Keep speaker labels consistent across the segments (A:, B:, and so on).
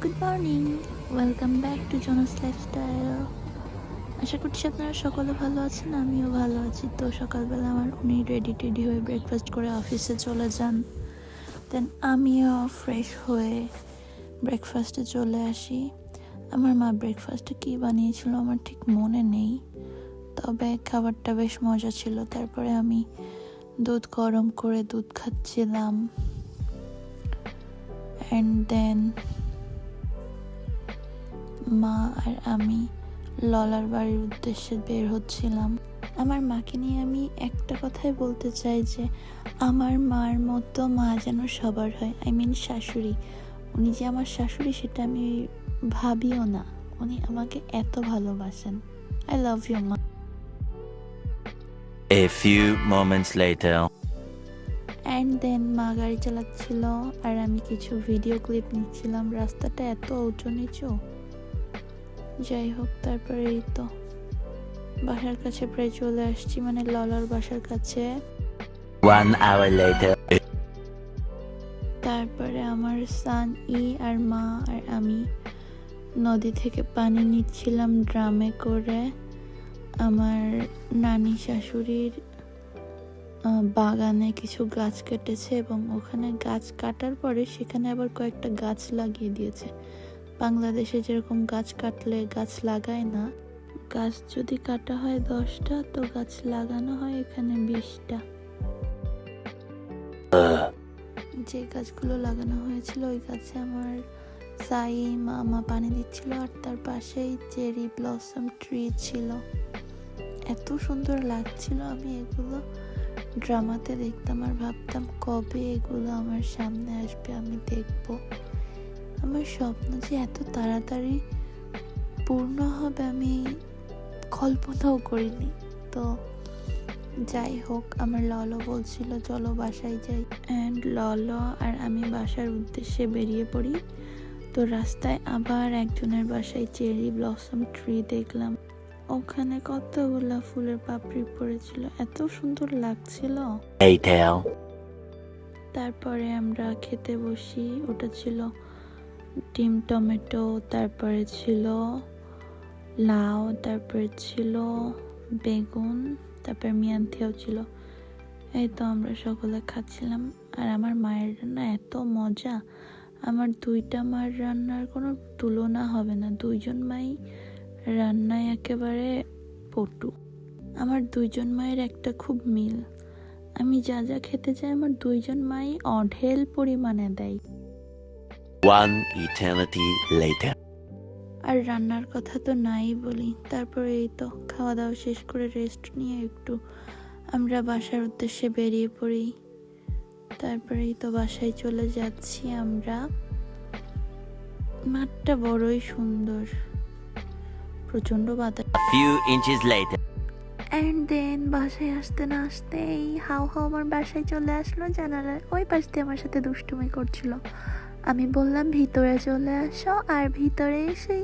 A: Good morning, welcome back to Jonas lifestyle. আশা করছি আপনারা সকলে ভালো আছেন, আমিও ভালো আছি। তো সকালবেলা উনি রেডি হয়ে ব্রেকফাস্ট করে অফিসে চলে যান। দেন আমিও ফ্রেশ হয়ে ব্রেকফাস্টে চলে আসি। আমার মা ব্রেকফাস্টে কী বানিয়েছিল আমার ঠিক মনে নেই, তবে খাবারটা বেশ মজা ছিল। তারপরে আমি দুধ গরম করে দুধ খাচ্ছিলাম, অ্যান্ড দেন মা আর আমি ললার বাড়ির উদ্দেশ্যে বের হচ্ছিলাম। আমার মাকে নিয়ে আমি একটা কথাই বলতে চাই যে আমার মার মতো মা যেন সবার হয়। শাশুড়ি। উনি যে আমার শাশুড়ি সেটা আমি ভাবিও না। উনি আমাকে এত ভালোবাসেন। আই লাভ ইউ মা।
B: A few moments later.
A: And then মা গাড়ি চালাচ্ছিল আর আমি কিছু ভিডিও ক্লিপ নিচ্ছিলাম। রাস্তাটা এত উঁচু নিচু, যাই হোক। তারপরে এই তো বাসার কাছে প্রায় চলে আসছি, ললার বাসার কাছে।
B: 1 hour later.
A: তারপরে আমার সান আর মা আর আমি নদী থেকে পানি নিচ্ছিলাম ড্রামে করে। আমার নানি শাশুড়ির বাগানে কিছু গাছ কেটেছে এবং ওখানে গাছ কাটার পরে সেখানে আবার কয়েকটা গাছ লাগিয়ে দিয়েছে। বাংলাদেশে যেরকম গাছ কাটলে গাছ লাগায় না, গাছ যদি কাটা হয় 10টা তো গাছ লাগানো হয় এখানে 20টা। যে গাছগুলো লাগানো হয়েছিল ওই গাছে আমার মামা পানি দিচ্ছিল, আর তার পাশেই চেরি ব্লসম ট্রি ছিল। এত সুন্দর লাগছিল। আমি এগুলো ড্রামাতে দেখতাম আর ভাবতাম কবে এগুলো আমার সামনে আসবে, আমি দেখবো। আমার স্বপ্ন যে এত তাড়াতাড়ি পূর্ণ হবে আমি কল্পনাও করিনি। তো যাই হোক, আমার ললো বলছিল চলো বাসায় যাই, অ্যান্ড ললো আর আমি বাসার উদ্দেশ্যে বেরিয়ে পড়ি। তো রাস্তায় আবার একজনের বাসায় চেরি ব্লসম ট্রি দেখলাম। ওখানে কতগুলা ফুলের পাপড়ি পড়েছিল, এত সুন্দর লাগছিল।
B: Later.
A: তারপরে আমরা খেতে বসি। ওটা ছিল ডিম টমেটো, তারপরে ছিল লাউ, তারপরে ছিল বেগুন, তারপর মিয়ান্থিও ছিল। এই তো আমরা সকলে খাচ্ছিলাম। আর আমার মায়ের রান্না এত মজা, আমার 2টা মার রান্নার কোনো তুলনা হবে না। 2জন মাই রান্নায় একেবারে পটু। আমার 2জন মায়ের একটা খুব মিল। আমি যা যা খেতে চাই আমার 2জন মাই অঢেল পরিমাণে দেয়।
B: 1 eternity later.
A: আর রান্নার কথা তো নাই বলি। তারপরে এই তো খাওয়া দাওয়া শেষ করে রেস্ট নিয়ে একটু আমরা বাসার উদ্দেশ্যে বেরিয়ে পড়ি। তারপরে এই তো বাসায় চলে যাচ্ছি আমরা। মাঠটা বড়ই সুন্দর, প্রচন্ড বাতাস।
B: A few inches later.
A: And then বাসায় আসতে না আসতেই হাও আমার বাসায় চলে আসলো। জানালার ওই পাশ দিয়ে আমার সাথে দুষ্টুমি করছিল। আমি বললাম ভিতরে চলে আসো, আর ভিতরে এসেই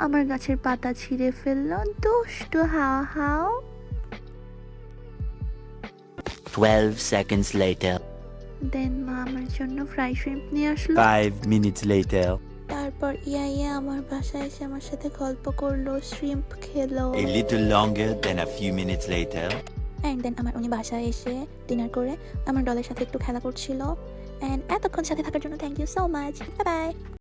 A: আমার গাছের পাতা ছিঁড়ে ফেললো। দুষ্টু হাও।
B: 12 seconds later.
A: দেন মা আমার জন্য ফ্রাই শ্রিম্প নিয়ে আসলো।
B: 5 minutes later.
A: তারপর ইয়া আমার বাসায় এসে আমার সাথে গল্প করলো, শ্রিম্প খেলো।
B: A little longer than a few minutes later.
A: And then উনি বাসায় এসে ডিনার করে আমার ডলের সাথে একটু খেলা করছিল। অ্যান্ড এতক্ষণ সাথে থাকার জন্য thank you so much. Bye by.